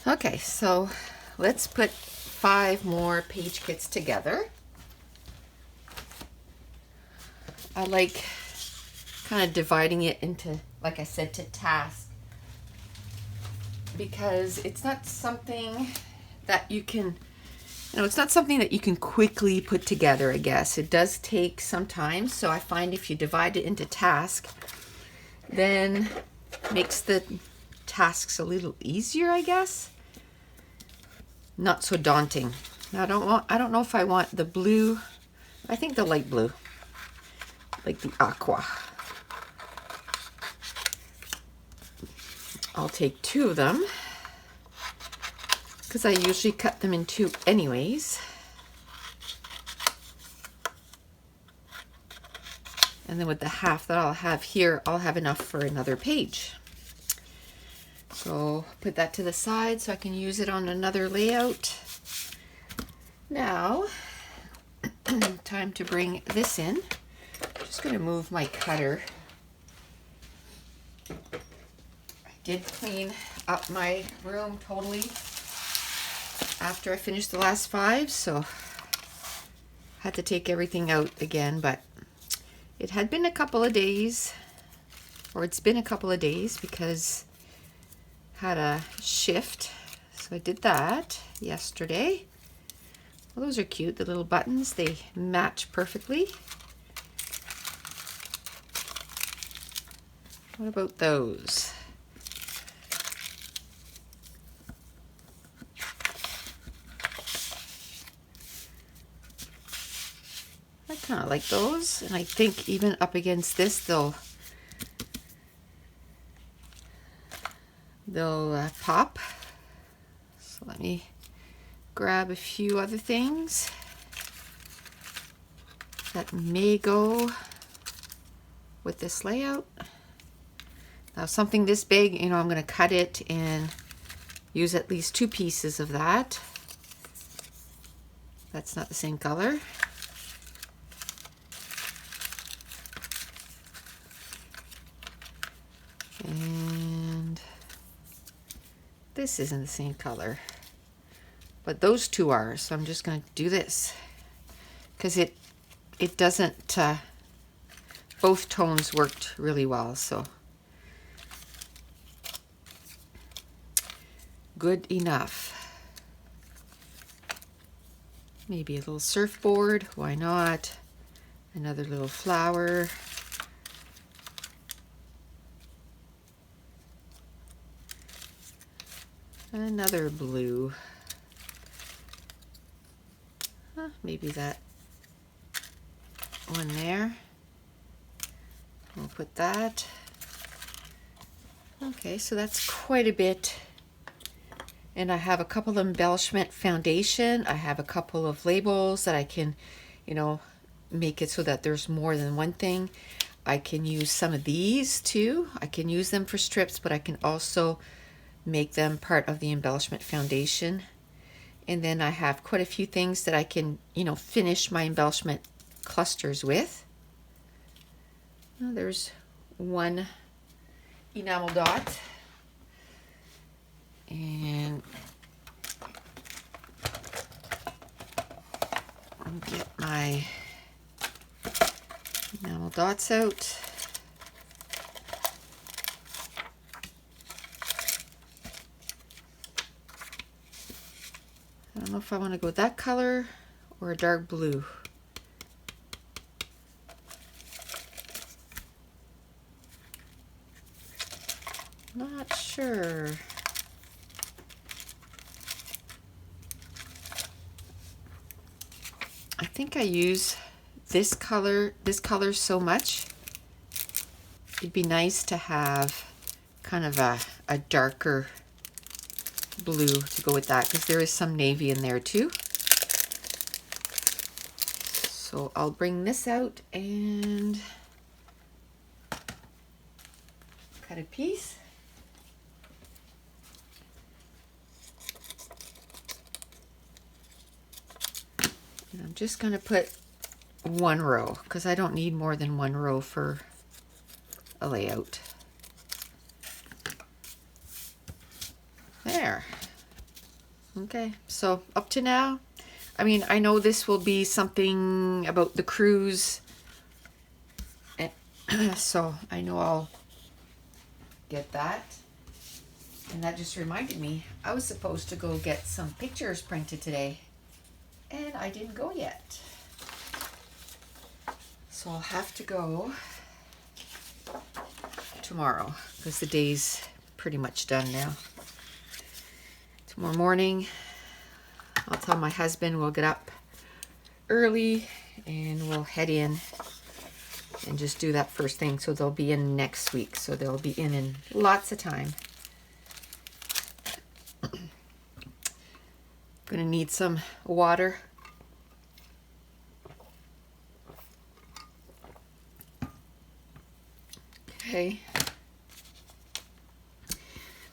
Okay, so let's put 5 more page kits together. I like kind of dividing it into, like I said, to tasks, because it's not something that you can, it's not something that you can quickly put together, I guess. It does take some time, so I find if you divide it into tasks, then makes the tasks a little easier, I guess. Not so daunting. Now, I don't know if I want the blue. I think the light blue, like the aqua. I'll take 2 of them because I usually cut them in 2 anyways. And then with the half that I'll have here, I'll have enough for another page. So put that to the side so I can use it on another layout. Now, time to bring this in. I'm just going to move my cutter. I did clean up my room totally after I finished the last 5, so had to take everything out again, but it had been a couple of days, or it's been a couple of days because I had a shift, so I did that yesterday. Well, those are cute, the little buttons, they match perfectly. What about those? I kind of like those, and I think even up against this they'll pop. So let me grab a few other things that may go with this layout. Now something this big, I'm going to cut it and use at least 2 pieces of that. That's not the same color. And this isn't the same color, but those 2 are, so I'm just going to do this because it doesn't, both tones worked really well, so good enough. Maybe a little surfboard, why not? Another little flower. Another blue. Maybe that one there. We'll put that. Okay, so that's quite a bit. And I have a couple of embellishment foundation. I have a couple of labels that I can, make it so that there's more than one thing. I can use some of these too. I can use them for strips, but I can also make them part of the embellishment foundation. And then I have quite a few things that I can, finish my embellishment clusters with. Well, there's one enamel dot. And I'll get my enamel dots out. I don't know if I want to go that color or a dark blue. Not sure. I think I use this color so much. It'd be nice to have kind of a darker blue to go with that, because there is some navy in there too. So I'll bring this out and cut a piece. And I'm just going to put 1 row because I don't need more than 1 row for a layout. There. Okay, so up to now, I mean, I know this will be something about the cruise, so I know I'll get that. And that just reminded me, I was supposed to go get some pictures printed today, and I didn't go yet. So I'll have to go tomorrow because the day's pretty much done now. Tomorrow morning, I'll tell my husband we'll get up early and we'll head in and just do that first thing. So they'll be in next week. So they'll be in lots of time. Gonna need some water. Okay.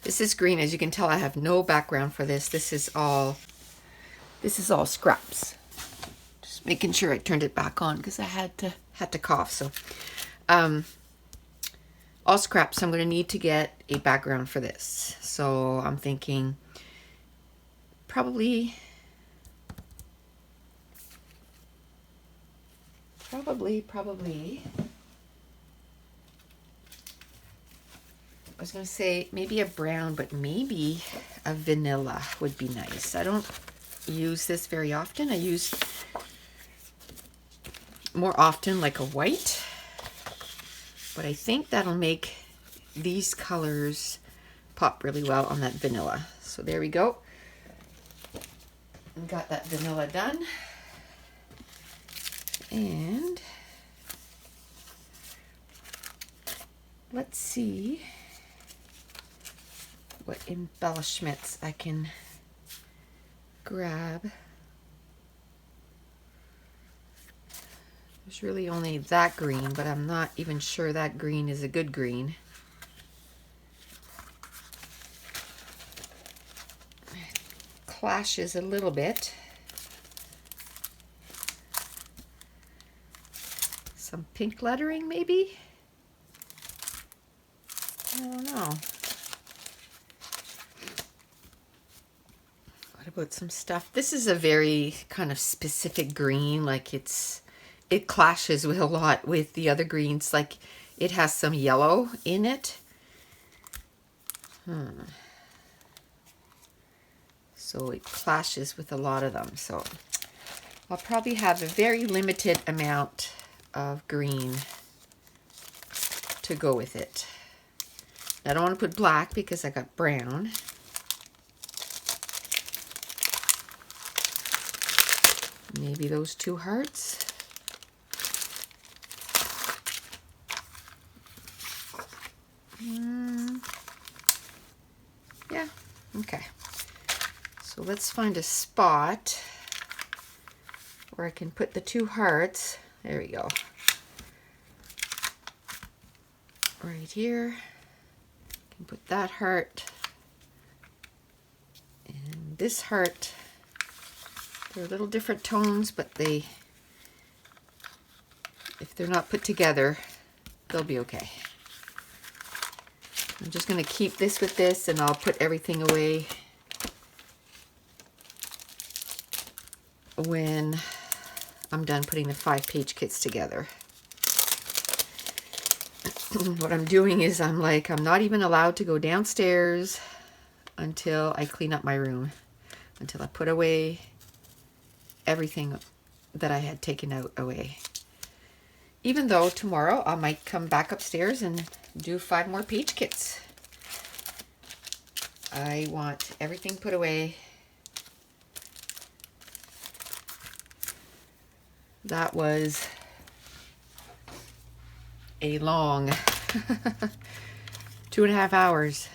This is green. As you can tell, I have no background for this. This is all scraps. Just making sure I turned it back on because I had to cough. So all scraps. I'm going to need to get a background for this. So I'm thinking probably I was going to say maybe a brown, but maybe a vanilla would be nice. I don't use this very often. I use more often like a white, but I think that'll make these colors pop really well on that vanilla. So there we go. Got that vanilla done. And let's see what embellishments I can grab. There's really only that green, but I'm not even sure that green is a good green. It clashes a little bit. Some pink lettering maybe? I don't know. What about some stuff? This is a very kind of specific green, like it clashes with a lot with the other greens, like it has some yellow in it. So it clashes with a lot of them. So I'll probably have a very limited amount of green to go with it. I don't want to put black because I got brown. Maybe those two hearts. Yeah, okay. So let's find a spot where I can put the two hearts. There we go. Right here. I can put that heart and this heart. They're little different tones, but if they're not put together, they'll be okay. I'm just going to keep this with this, and I'll put everything away when I'm done putting the 5-page kits together. What I'm doing is I'm not even allowed to go downstairs until I clean up my room, until I put away everything that I had taken out away. Even though tomorrow I might come back upstairs and do 5 more page kits. I want everything put away. That was a long 2.5 hours.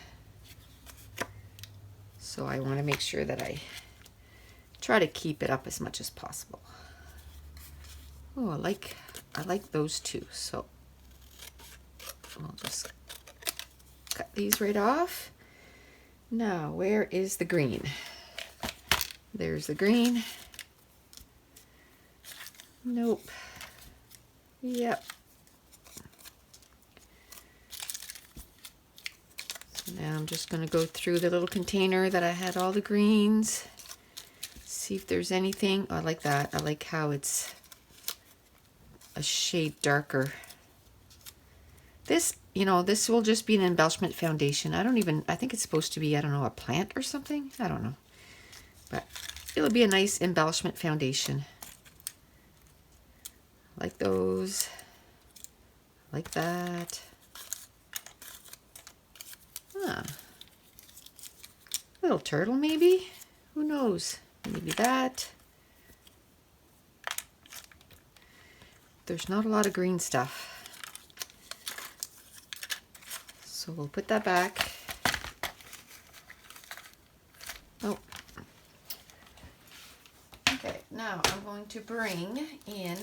So I want to make sure that I try to keep it up as much as possible. Oh, I like those two, so I'll just cut these right off. Now, where is the green? There's the green. Nope. Yep. So now I'm just going to go through the little container that I had all the greens. see if there's anything. I like that. I like how it's a shade darker. This, you know, this will just be an embellishment foundation. I think it's supposed to be, I don't know, a plant or something. I don't know. But it'll be a nice embellishment foundation. Like those. Like that. Huh. Little turtle maybe? Who knows? Maybe that. There's not a lot of green stuff. So we'll put that back. Oh. Okay, now I'm going to bring in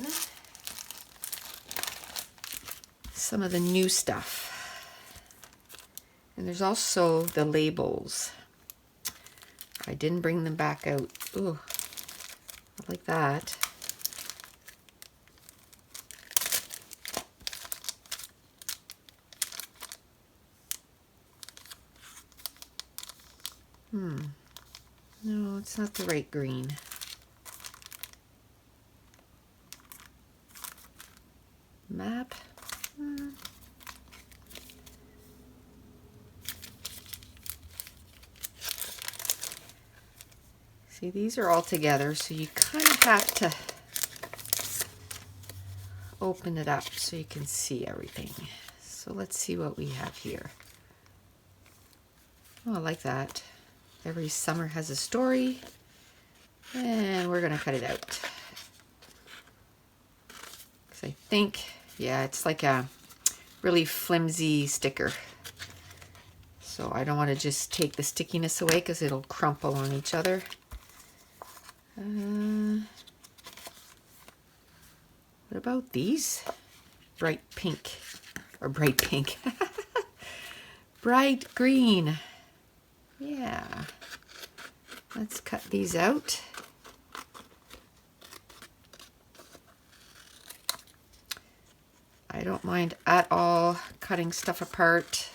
some of the new stuff. And there's also the labels. I didn't bring them back out. Ooh, I like that. No, it's not the right green. Map. See, these are all together, so you kind of have to open it up so you can see everything. So let's see what we have here. Oh, I like that. Every summer has a story, and we're gonna cut it out. Because I think, yeah, it's like a really flimsy sticker. So I don't want to just take the stickiness away because it'll crumple on each other. What about these? Bright pink, or bright pink. Bright green. Yeah. Let's cut these out. I don't mind at all cutting stuff apart.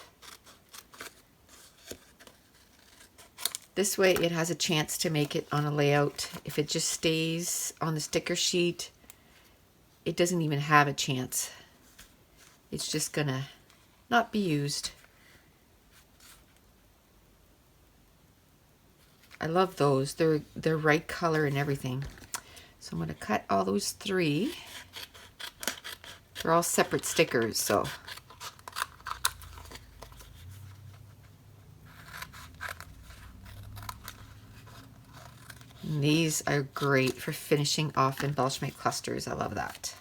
This way it has a chance to make it on a layout. If it just stays on the sticker sheet, it doesn't even have a chance. It's just gonna not be used. I love those. They're right color and everything. So I'm going to cut all those three. They're all separate stickers, so. And these are great for finishing off embellishment clusters. I love that.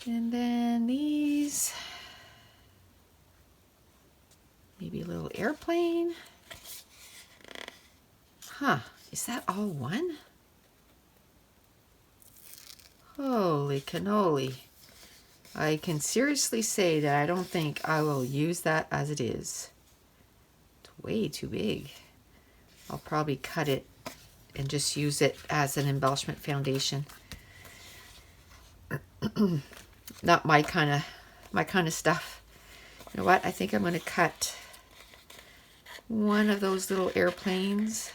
And then these. Maybe a little airplane. Huh, is that all one? Holy cannoli. I can seriously say that I don't think I will use that as it is. It's way too big. I'll probably cut it and just use it as an embellishment foundation. Not my kind of stuff. You know what? I think I'm going to cut one of those little airplanes.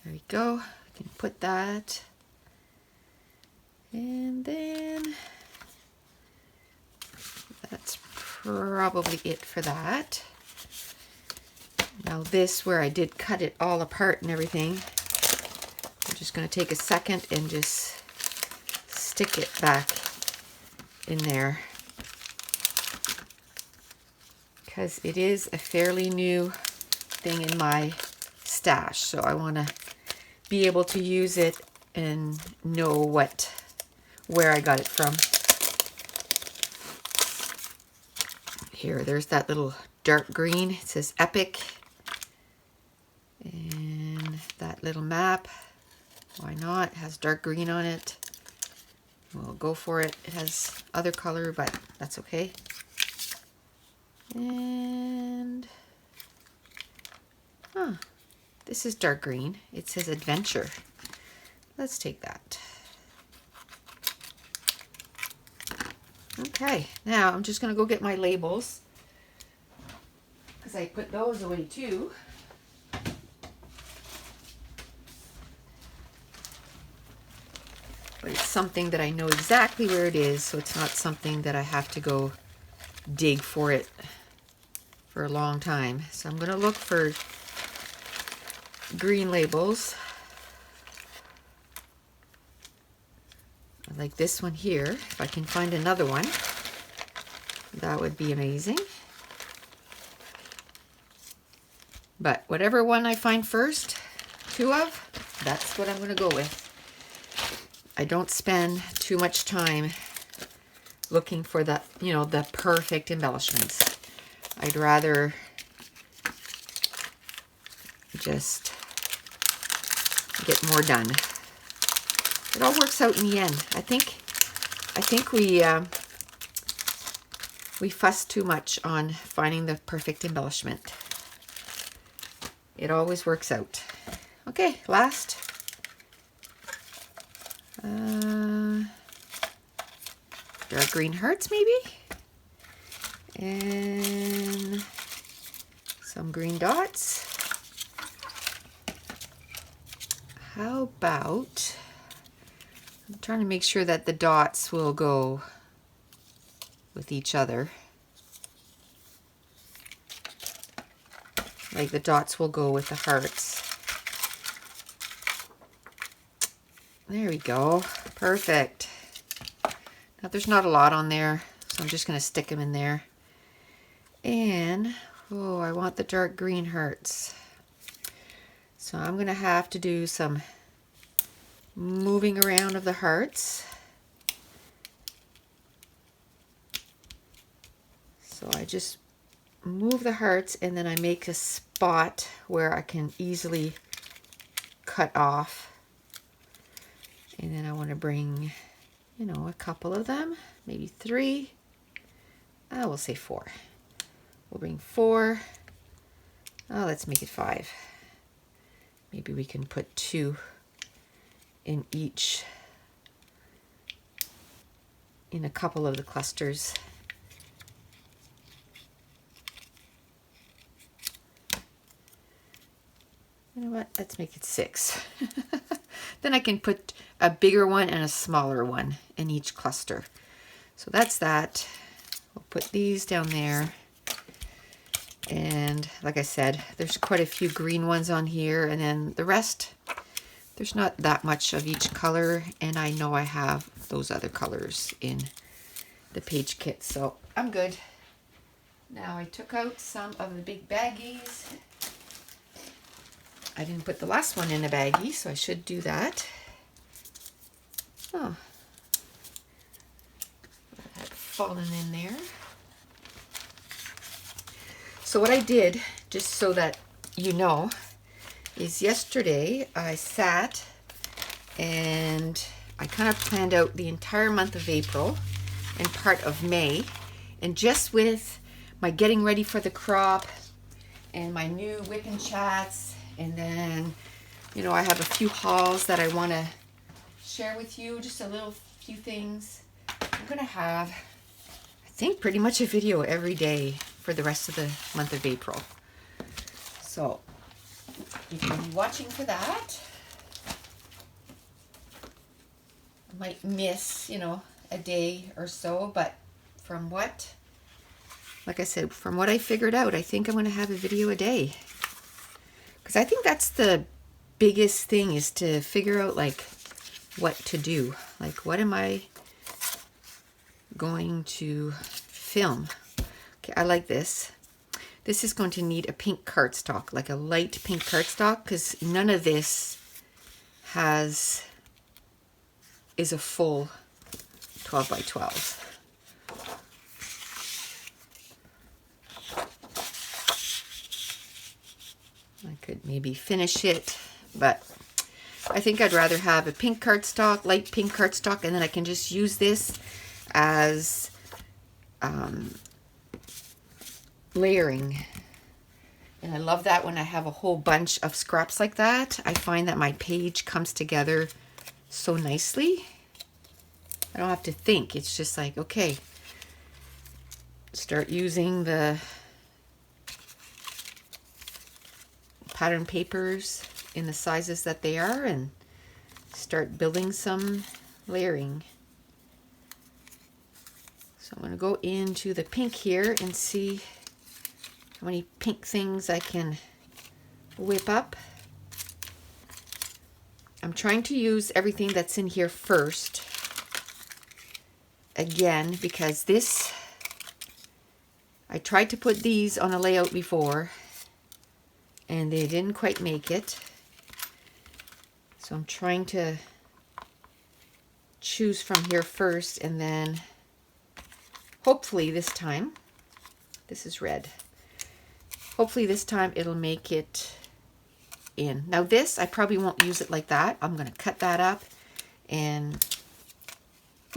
There we go. I can put that. And then that's probably it for that. Now this, where I did cut it all apart and everything, I'm just going to take a second and just stick it back in there. Because it is a fairly new thing in my stash, so I want to be able to use it and know where I got it from. Here, there's that little dark green. It says Epic. And that little map, why not? It has dark green on it. We'll go for it. It has other color, but that's okay. And this is dark green. It says Adventure. Let's take that. Okay, now I'm just going to go get my labels, because because I put those away too. But it's something that I know exactly where it is, so it's not something that I have to go dig for it for a long time. So I'm going to look for green labels. Like this one here. If I can find another one, that would be amazing. But whatever one I find first, 2 of, that's what I'm going to go with. I don't spend too much time looking for the, the perfect embellishments. I'd rather just get more done. It all works out in the end. I think we fuss too much on finding the perfect embellishment. It always works out. Okay, last. Dark green hearts maybe, and some green dots. How about, I'm trying to make sure that the dots will go with each other. Like the dots will go with the hearts. There we go. Perfect. Now there's not a lot on there, so I'm just going to stick them in there. And, oh, I want the dark green hearts. So I'm going to have to do some moving around of the hearts. So I just move the hearts and then I make a spot where I can easily cut off. And then I want to bring, a couple of them, maybe 3. We'll say 4. We'll bring 4. Oh, let's make it 5. Maybe we can put 2 in each, in a couple of the clusters. You know what? Let's make it 6. Then I can put a bigger one and a smaller one in each cluster. So that's that. We'll put these down there. And like I said, there's quite a few green ones on here, and then the rest, there's not that much of each color, and I know I have those other colors in the page kit, so I'm good. Now I took out some of the big baggies. I didn't put the last one in a baggie, so I should do that. Oh, that had fallen in there. So what I did, just so that you know, is yesterday I sat and I kind of planned out the entire month of April and part of May, and just with my getting ready for the crop and my new Wick and Chats, and then I have a few hauls that I want to share with you, just a little few things. I'm gonna have, I think, pretty much a video every day for the rest of the month of April. So you can be watching for that. I might miss, a day or so, but from what, like I said, from what I figured out, I think I'm going to have a video a day. Because I think that's the biggest thing, is to figure out what to do. Like, what am I going to film? Okay, I like this. This is going to need a pink cardstock, like a light pink cardstock, because none of this is a full 12 by 12. I could maybe finish it, but I think I'd rather have a pink cardstock, light pink cardstock, and then I can just use this as layering. And I love that when I have a whole bunch of scraps like that. I find that my page comes together so nicely. I don't have to think. It's just like, okay, start using the pattern papers in the sizes that they are and start building some layering. So I'm going to go into the pink here and see how many pink things I can whip up. I'm trying to use everything that's in here first. Again, because this, I tried to put these on a layout before and they didn't quite make it. So I'm trying to choose from here first, and then hopefully this time, this is red. Hopefully this time it'll make it in. Now this, I probably won't use it like that. I'm going to cut that up and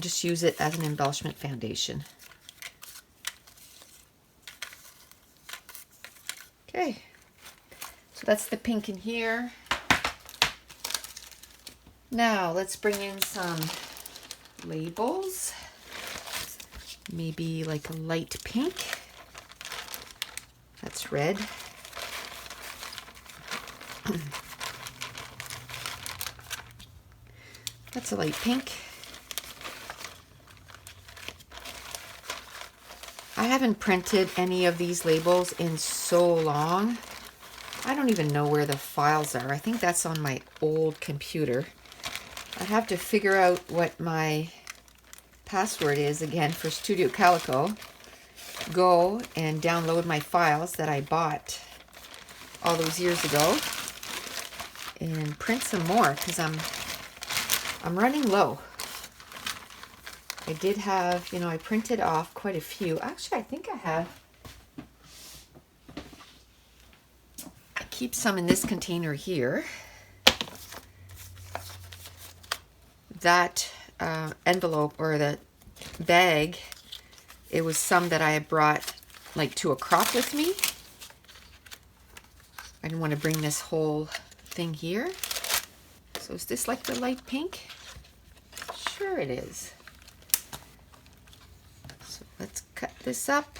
just use it as an embellishment foundation. Okay, so that's the pink in here. Now let's bring in some labels. Maybe like a light pink. That's red. That's a light pink. I haven't printed any of these labels in so long. I don't even know where the files are. I think that's on my old computer. I have to figure out what my password is again for Studio Calico. Go and download my files that I bought all those years ago and print some more because I'm running low. I did have, you know, I printed off quite a few. Actually, I think I keep some in this container here. That envelope or the bag, it was some that I had brought like to a crop with me. I didn't want to bring this whole thing here. So is this like the light pink? Sure it is. So let's cut this up.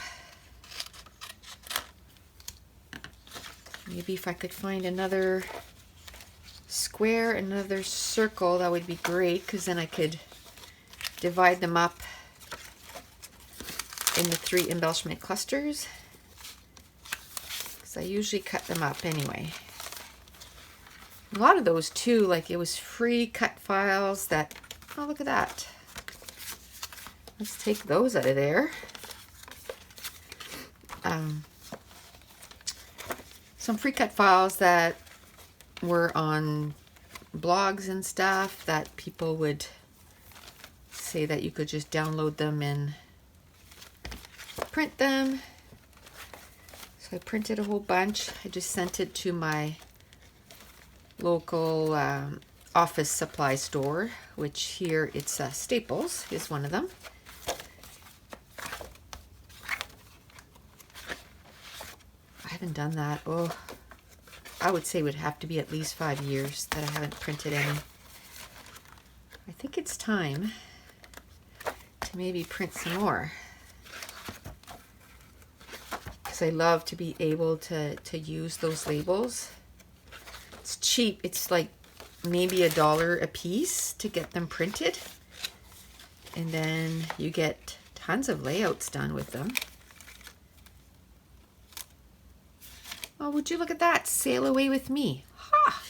Maybe if I could find another square, another circle, that would be great, because then I could divide them up in the 3 embellishment clusters, because I usually cut them up anyway. A lot of those too, like it was free cut files that, oh look at that. Let's take those out of there. Some free cut files that were on blogs and stuff that people would say that you could just download them and print them. So I printed a whole bunch. I just sent it to my local office supply store, which here it's Staples is one of them. I haven't done that. Oh, I would say it would have to be at least 5 years that I haven't printed any. I think it's time to maybe print some more, because I love to be able to use those labels. It's cheap. It's like maybe $1 a piece to get them printed, and then you get tons of layouts done with them. Oh, would you look at that? Sail away with me. Ha!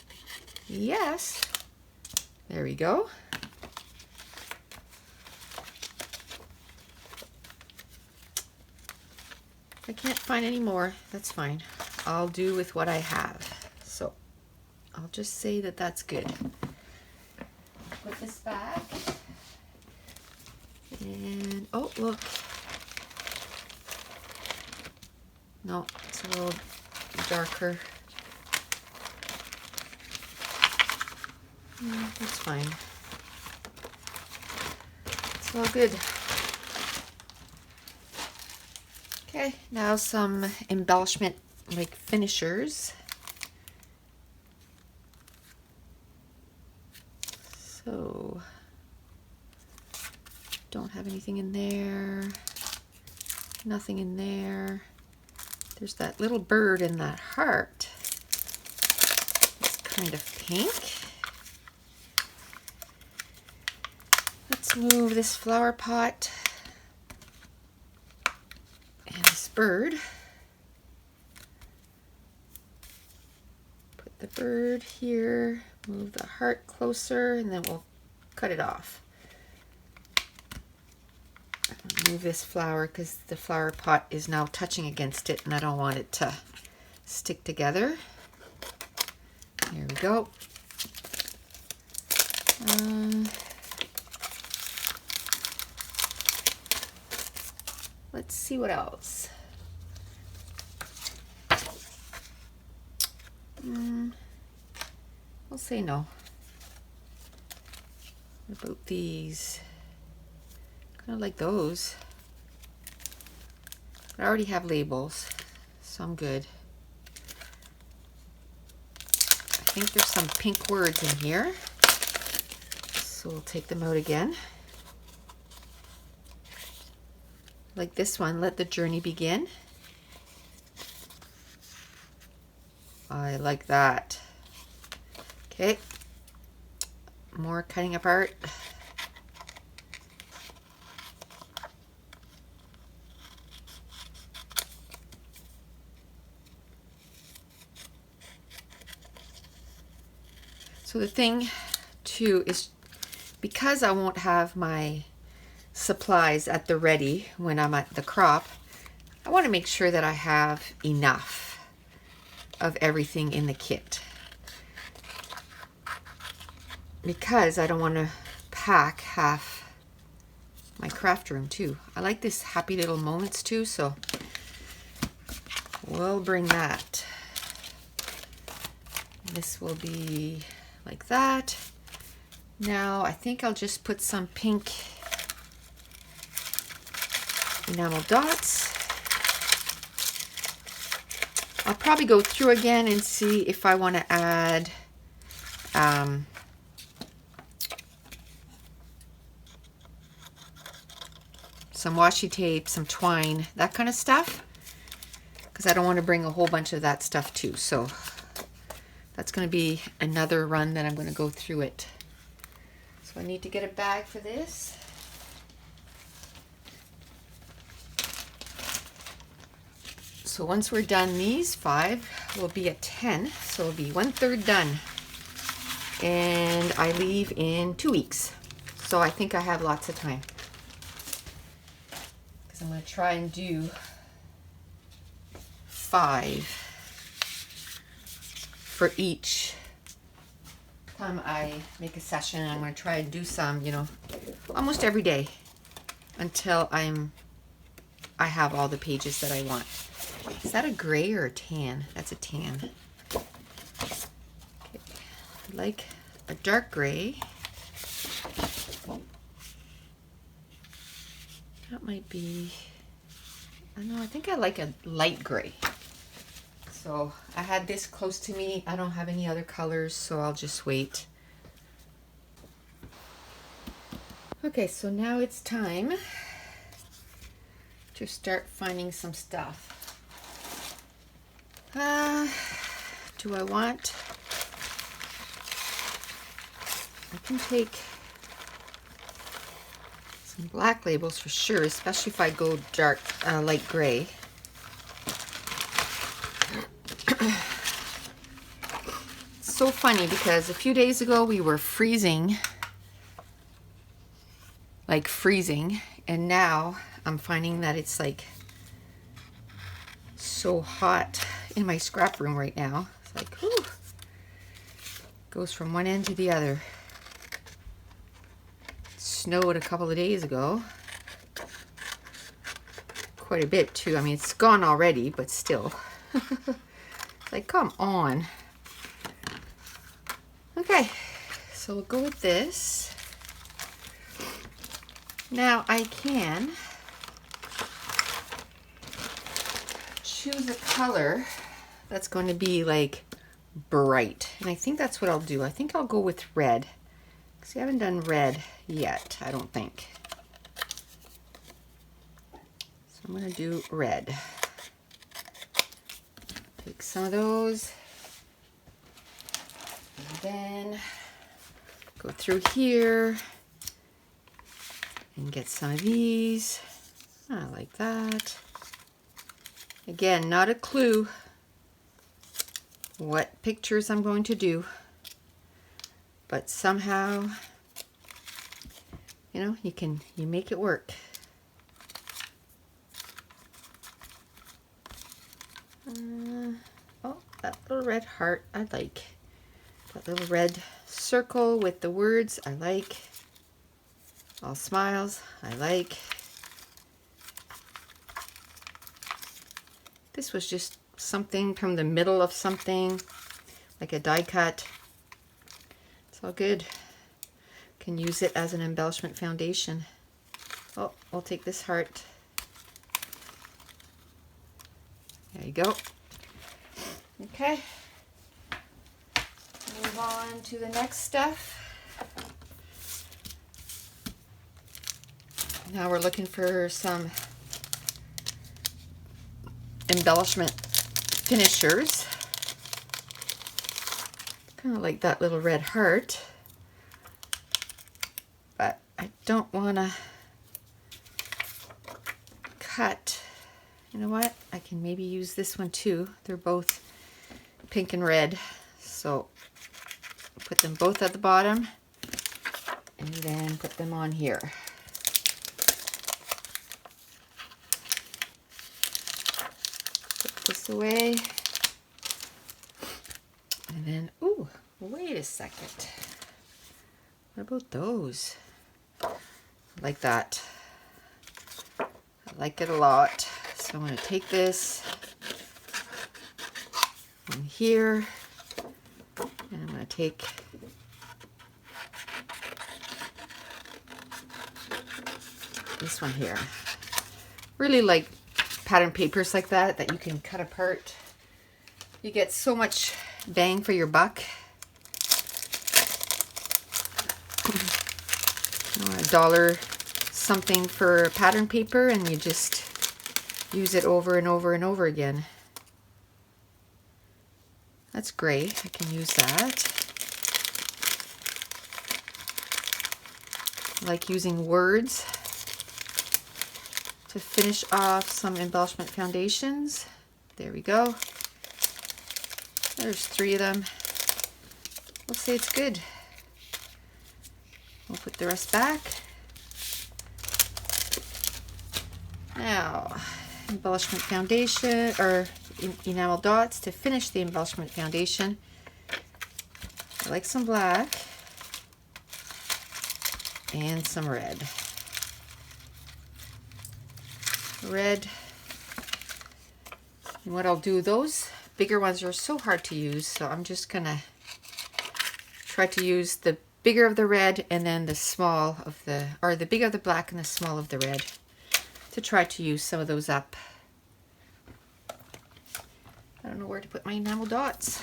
Yes. There we go. If I can't find any more, that's fine. I'll do with what I have. So I'll just say that that's good. Put this back. And, oh, look. No, it's a little darker. That's fine. It's all good. Okay, now some embellishment like finishers. So, don't have anything in there. Nothing in there. There's that little bird and that heart. kind of pink. Let's move this flower pot and this bird. Put the bird here, move the heart closer, and then we'll cut it off. Move this flower because the flower pot is now touching against it and I don't want it to stick together. There we go. Let's see what else. I'll say no. What about these? Kind of like those. I already have labels, so I'm good. I think there's some pink words in here, so we'll take them out again. Like this one, let the journey begin. I like that. Okay, more cutting apart. So the thing too is, because I won't have my supplies at the ready when I'm at the crop, I want to make sure that I have enough of everything in the kit, because I don't want to pack half my craft room too. I like this happy little moments too, so we'll bring that. This will be like that. Now I think I'll just put some pink enamel dots. I'll probably go through again and see if I want to add some washi tape, some twine, that kind of stuff, because I don't want to bring a whole bunch of that stuff too. So that's going to be another run that I'm going to go through it. So I need to get a bag for this. So once we're done, these 5 will be at 10, so it'll be 1/3 done. And I leave in 2 weeks. So I think I have lots of time, because I'm going to try and do 5 for each time I make a session. I'm going to try and do some, you know, almost every day until I have all the pages that I want. Is that a gray or a tan? That's a tan. Okay. I like a dark gray. That might be, I don't know, I think I like a light gray. So I had this close to me. I don't have any other colors, so I'll just wait. Okay, so now it's time to start finding some stuff. Do I want, I can take some black labels for sure, especially if I go dark, light gray. It's so funny because a few days ago we were freezing, like freezing, and now I'm finding that it's like so hot in my scrap room right now. It's like, whew, goes from one end to the other. It snowed a couple of days ago. Quite a bit too. I mean, it's gone already, but still. Like, come on. Okay, so we'll go with this. Now I can choose a color that's going to be like bright, and I think that's what I'll do. I think I'll go with red, because I haven't done red yet, I don't think. So I'm going to do red. Take some of those. then go through here and get some of these. I like that. Again, not a clue what pictures I'm going to do, but somehow, you know, you make it work. Oh, that little red heart I like. That little red circle with the words I like. All smiles I like. This was just something from the middle of something, like a die cut. It's all good. Can use it as an embellishment foundation. Oh, we'll take this heart. There you go. Okay. Move on to the next stuff. Now we're looking for some embellishment finishers. Kind of like that little red heart. But I don't want to cut. You know what? I can maybe use this one too. They're both pink and red. So put them both at the bottom and then put them on here. Put this away. And then, ooh, wait a second. What about those? I like that. I like it a lot. So I'm going to take this in here, and I'm going to take this one here. Really like pattern papers like that you can cut apart. You get so much bang for your buck. $1 something for pattern paper, and you just use it over and over and over again. That's great. I can use that. I like using words to finish off some embellishment foundations. There we go. There's 3 of them. We'll say it's good. We'll put the rest back. Now, embellishment foundation, or enamel dots to finish the embellishment foundation. I like some black and some red. Red. And what I'll do, those bigger ones are so hard to use, so I'm just gonna try to use the bigger of the red and then the small of the, or the big of the black and the small of the red, to try to use some of those up. I don't know where to put my enamel dots.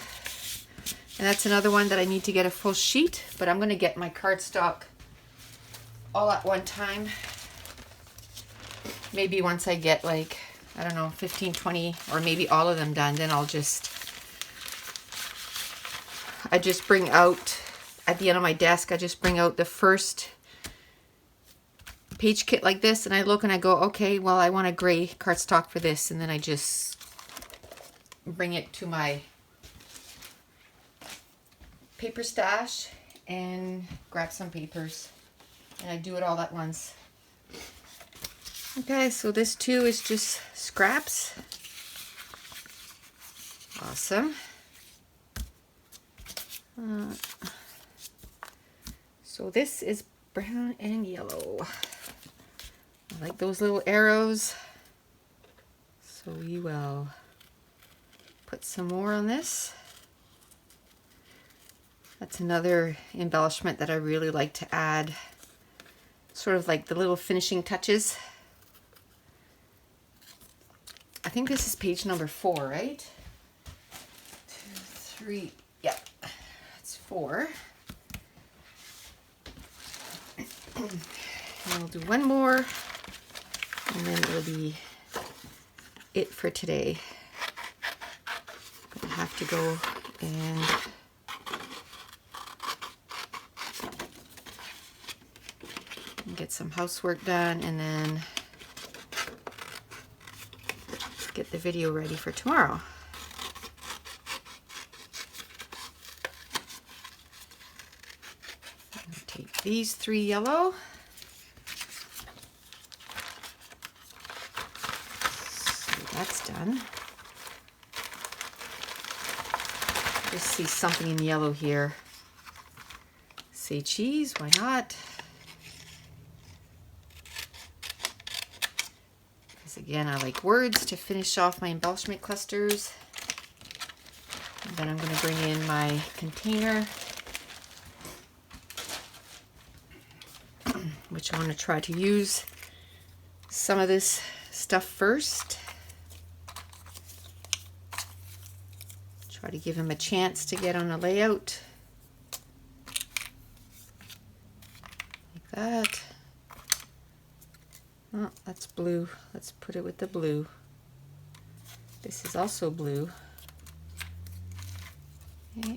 And that's another one that I need to get a full sheet, but I'm going to get my cardstock all at one time. Maybe once I get like, I don't know, 15, 20, or maybe all of them done, then I just bring out, at the end of my desk, I just bring out the first page kit like this, and I look and I go, okay, well, I want a gray cardstock for this, and then I just bring it to my paper stash and grab some papers, and I do it all at once. Okay, so this too is just scraps. Awesome. So this is brown and yellow. I like those little arrows. So we will put some more on this. That's another embellishment that I really like to add. Sort of like the little finishing touches. I think this is page number 4, right? 2, 3, yeah, it's 4. And we'll do one more, and then it'll be it for today. I'm gonna have to go and some housework done and then get the video ready for tomorrow. Take these 3 yellow. So that's done. Just see something in yellow here. Say cheese, why not? Because again, I like words to finish off my embellishment clusters. And then I'm going to bring in my container, which I want to try to use some of this stuff first. Try to give him a chance to get on a layout. Like that. Oh, that's blue. Let's put it with the blue. This is also blue. Okay.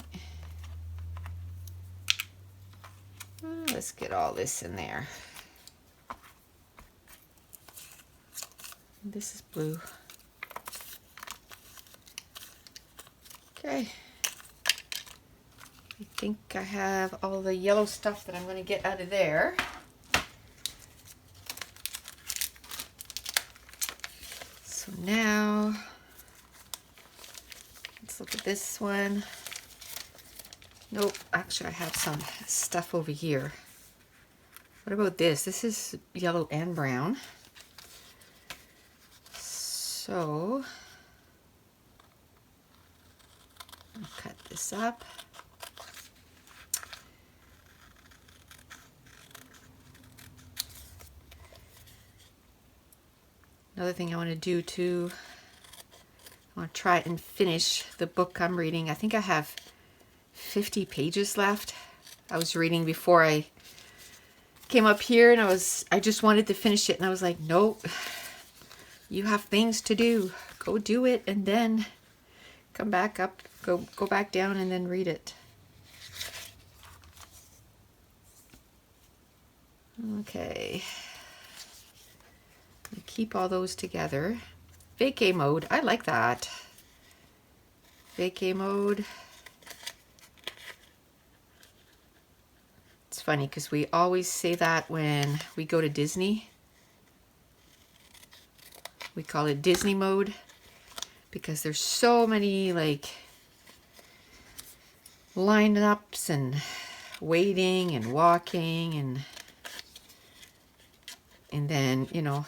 Let's get all this in there. This is blue. Okay. I think I have all the yellow stuff that I'm going to get out of there. So now, let's look at this one. Nope, actually I have some stuff over here. What about this? This is yellow and brown. So, I'll cut this up. Another thing I want to do too, I want to try and finish the book I'm reading. I think I have 50 pages left. I was reading before I came up here and I just wanted to finish it, and I was like, nope, you have things to do. Go do it and then come back up, go back down and then read it. Okay. Keep all those together. Vacay mode, I like that. Vacay mode. It's funny because we always say that when we go to Disney. We call it Disney mode because there's so many like lineups and waiting and walking and then, you know,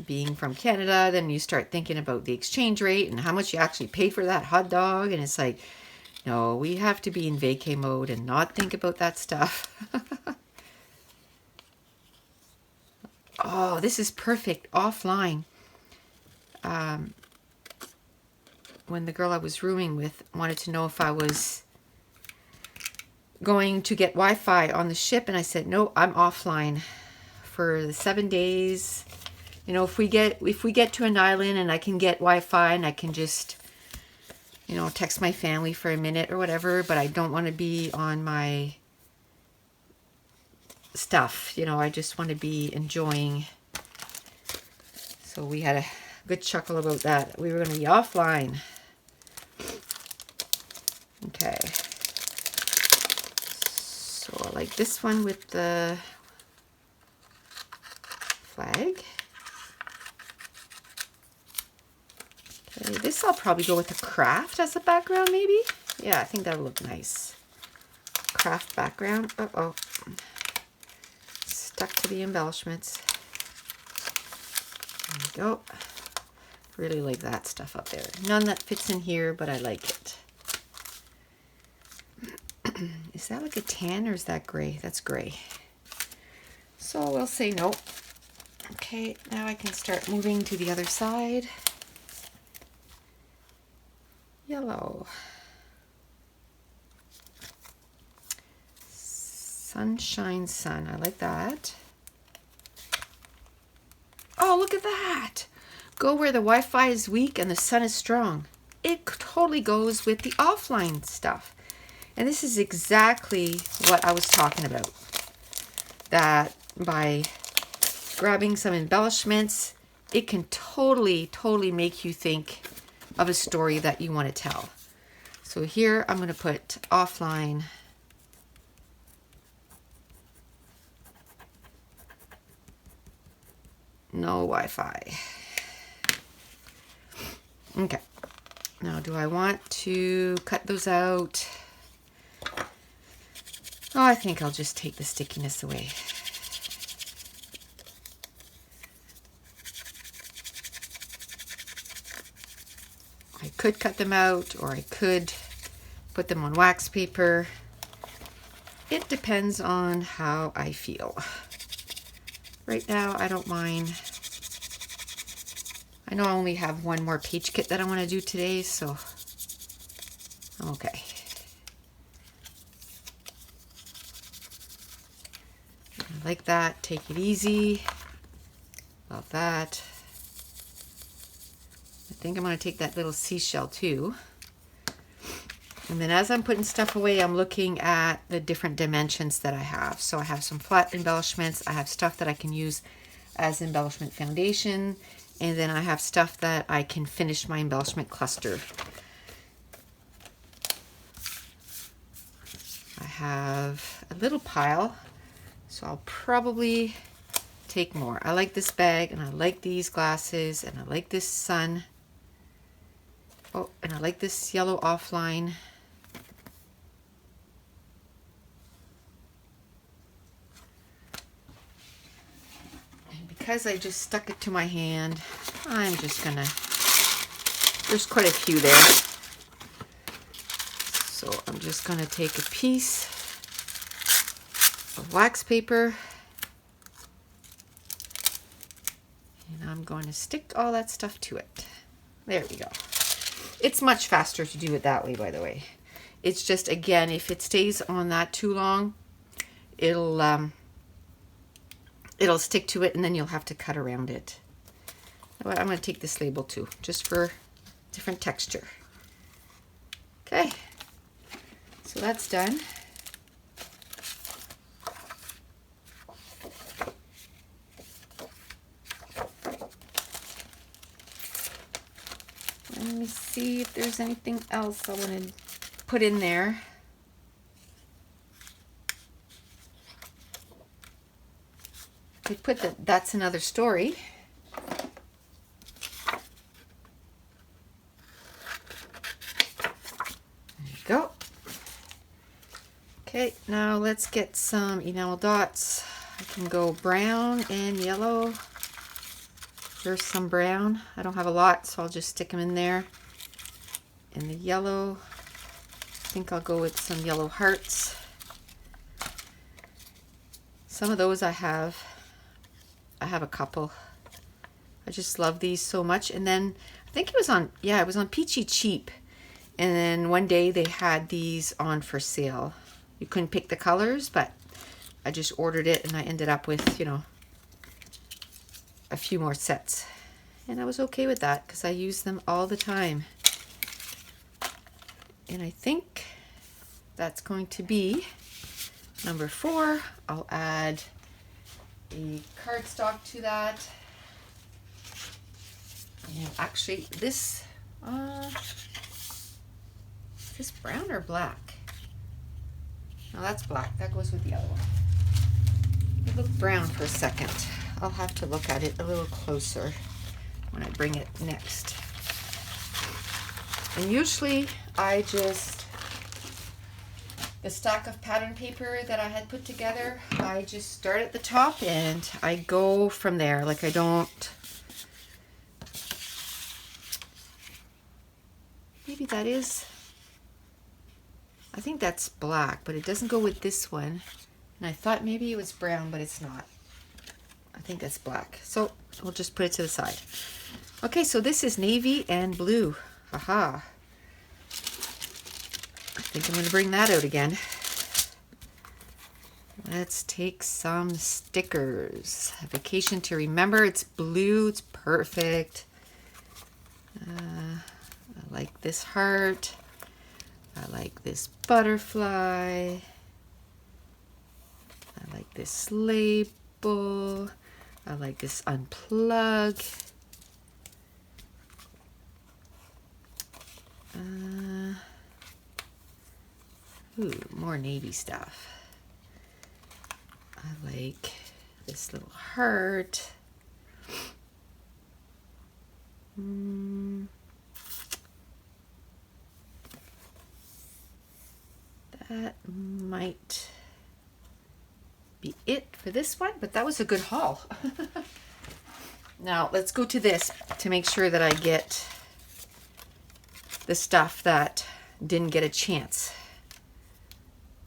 being from Canada, then you start thinking about the exchange rate and how much you actually paid for that hot dog, and it's like, no, we have to be in vacay mode and not think about that stuff. Oh, this is perfect offline. When the girl I was rooming with wanted to know if I was going to get Wi-Fi on the ship, and I said, no, I'm offline for the 7 days. You know, if we get to an island and I can get Wi-Fi and I can just, you know, text my family for a minute or whatever, but I don't want to be on my stuff. You know, I just want to be enjoying. So we had a good chuckle about that. We were going to be offline. Okay. So I like this one with the flag. Okay, this I'll probably go with a craft as a background, maybe. Yeah, I think that'll look nice. Craft background. Uh-oh. Stuck to the embellishments. There we go. Really like that stuff up there. None that fits in here, but I like it. Is that like a tan or is that gray? That's gray. So we'll say no. Okay, now I can start moving to the other side. Yellow. Sunshine sun. I like that. Oh, look at that. Go where the Wi-Fi is weak and the sun is strong. It totally goes with the offline stuff. And this is exactly what I was talking about. That by grabbing some embellishments, it can totally make you think of a story that you want to tell. So here I'm going to put offline. No Wi-Fi. Okay. Now, do I want to cut those out? Oh, I think I'll just take the stickiness away. I could cut them out, or I could put them on wax paper. It depends on how I feel. Right now, I don't mind. I know I only have one more page kit that I want to do today, so I'm okay. Like that, take it easy. About that. I think I'm going to take that little seashell too. And then as I'm putting stuff away, I'm looking at the different dimensions that I have. So I have some flat embellishments. I have stuff that I can use as embellishment foundation. And then I have stuff that I can finish my embellishment cluster. I have a little pile, so I'll probably take more. I like this bag, and I like these glasses, and I like this sun. Oh, and I like this yellow offline. And because I just stuck it to my hand, I'm just gonna, there's quite a few there. So I'm just gonna take a piece of wax paper, and I'm going to stick all that stuff to it. There we go. It's much faster to do it that way, by the way. It's just, again, if it stays on that too long, it'll stick to it, and then you'll have to cut around it. I'm going to take this label too, just for different texture. Okay, so that's done. Let me see if there's anything else I want to put in there. I put that's another story. There you go. Okay, now let's get some enamel dots. I can go brown and yellow. There's some brown. I don't have a lot, so I'll just stick them in there. And the yellow, I think I'll go with some yellow hearts. Some of those I have a couple. I just love these so much. And then I think it was on, yeah, it was on Peachy Cheap. And then one day they had these on for sale. You couldn't pick the colors, but I just ordered it, and I ended up with, you know, a few more sets, and I was okay with that because I use them all the time. And I think that's going to be number 4. I'll add a cardstock to that, and actually this is this brown or black? No, that's black. That goes with the other one. It looked brown for a second. I'll have to look at it a little closer when I bring it next. And usually I just, the stack of pattern paper that I had put together, I just start at the top and I go from there. Like I don't, maybe that is, I think that's black, but it doesn't go with this one. And I thought maybe it was brown, but it's not. I think that's black. So we'll just put it to the side. Okay, so this is navy and blue. Haha. I think I'm going to bring that out again. Let's take some stickers. Vacation to remember. It's blue. It's perfect. I like this heart. I like this butterfly. I like this label. I like this unplug. Ooh, more navy stuff. I like this little heart. That might be it for this one, but that was a good haul. Now let's go to this to make sure that I get the stuff that didn't get a chance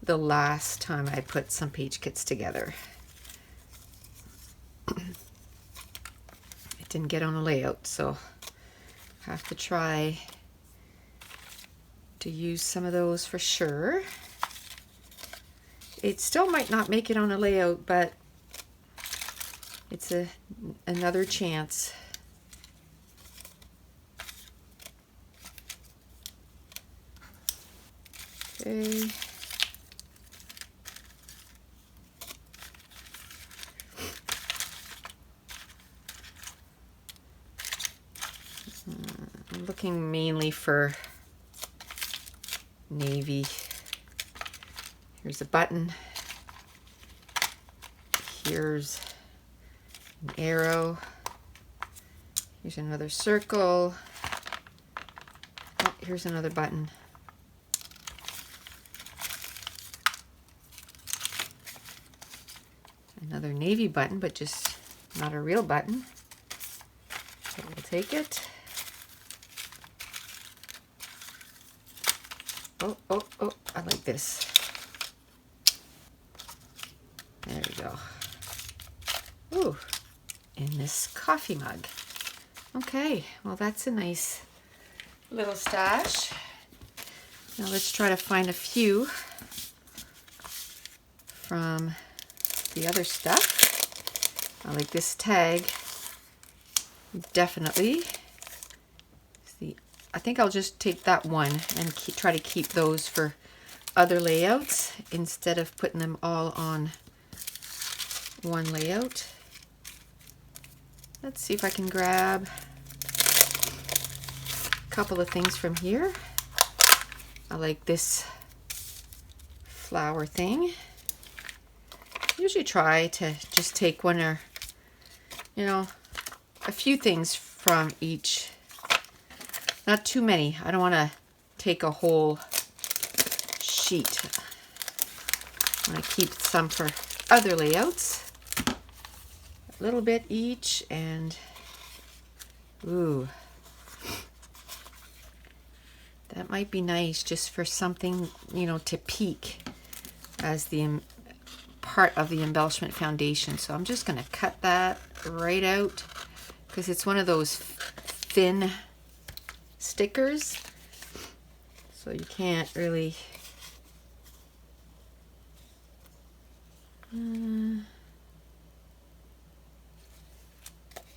the last time I put some page kits together. It didn't get on the layout, so I have to try to use some of those for sure. It still might not make it on a layout, but it's another chance. Okay. I'm looking mainly for navy. Here's a button. Here's an arrow. Here's another circle. Oh, here's another button. Another navy button, but just not a real button. So we'll take it. Oh, oh, oh, I like this. There we go. Ooh, and this coffee mug. Okay, well that's a nice little stash. Now let's try to find a few from the other stuff. I like this tag. Definitely. I think I'll just take that one and try to keep those for other layouts instead of putting them all on one layout. Let's see if I can grab a couple of things from here. I like this flower thing. Usually try to just take one or, you know, a few things from each. Not too many. I don't want to take a whole sheet. I want to keep some for other layouts. A little bit each, and ooh, that might be nice just for something, you know, to peek as the part of the embellishment foundation. So I'm just going to cut that right out because it's one of those thin stickers, so you can't really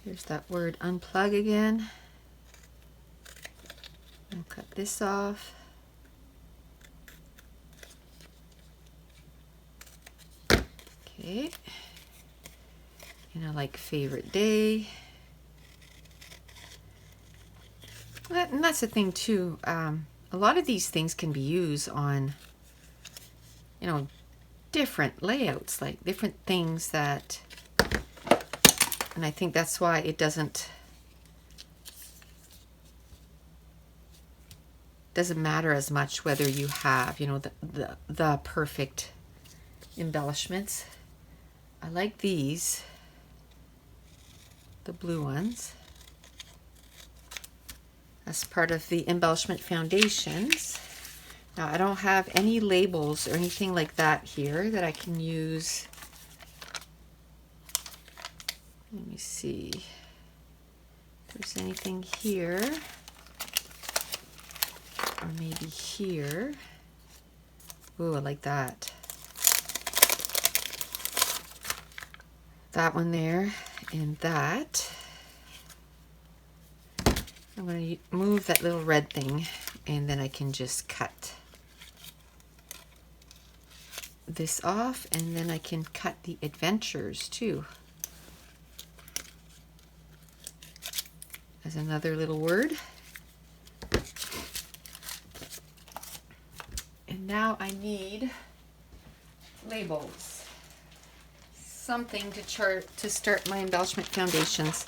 there's that word unplug again. I'll cut this off. Okay, and I like favorite day. And that's the thing too. A lot of these things can be used on, you know, different layouts, like different things that, and I think that's why it doesn't matter as much whether you have, you know, the perfect embellishments. I like these, the blue ones, as part of the embellishment foundations. Now I don't have any labels or anything like that here that I can use. Let me see if there's anything here, or maybe here. Ooh, I like that. That one there, and that. I'm going to move that little red thing, and then I can just cut this off, and then I can cut the adventures too. as another little word. And now I need labels. Something to start my embellishment foundations.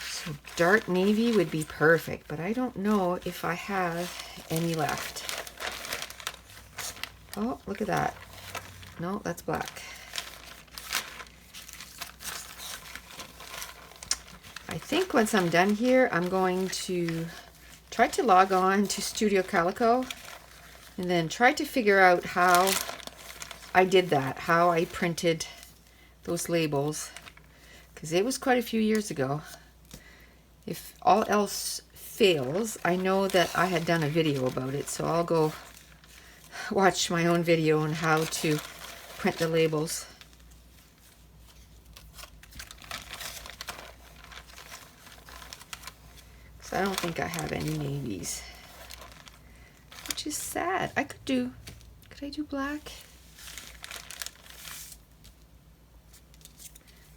So dark navy would be perfect, but I don't know if I have any left. Oh, look at that. No, that's black. I think once I'm done here, I'm going to try to log on to Studio Calico and then try to figure out how I did that, how I printed those labels, because it was quite a few years ago. If all else fails, I know that I had done a video about it, so I'll go watch my own video on how to print the labels. So I don't think I have any navies, which is sad. Could I do black?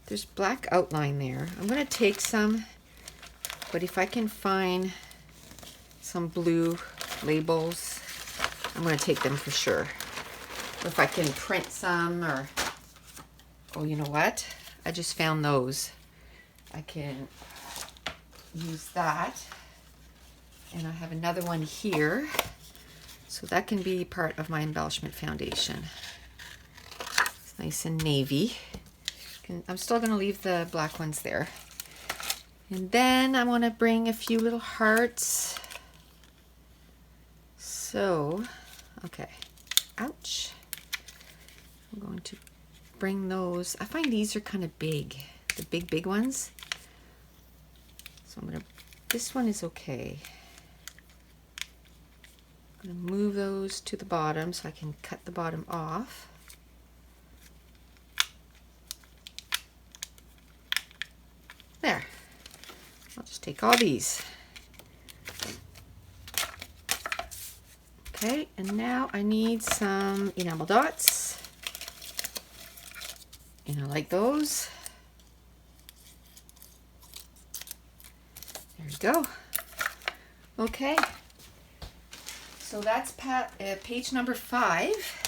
There's black outline there. I'm gonna take some, but if I can find some blue labels, I'm gonna take them for sure. Or if I can print some, or, oh, you know what? I just found those. I can use that. And I have another one here. So that can be part of my embellishment foundation. It's nice and navy. I'm still gonna leave the black ones there. And then I wanna bring a few little hearts. So, okay, ouch. I'm going to bring those. I find these are kind of big, the big ones. So I'm gonna, this one is okay. I'm gonna move those to the bottom so I can cut the bottom off. There. I'll just take all these. Okay, and now I need some enamel dots. And I like those. There we go. Okay. So that's page number 5.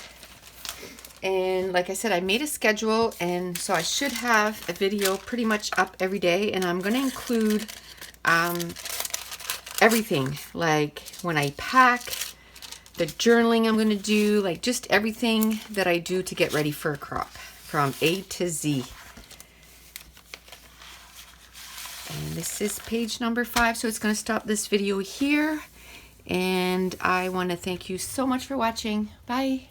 And like I said, I made a schedule, and so I should have a video pretty much up every day, and I'm going to include everything, like when I pack, the journaling I'm going to do, like just everything that I do to get ready for a crop from A to Z. And this is page number 5, so it's going to stop this video here. And I want to thank you so much for watching. Bye.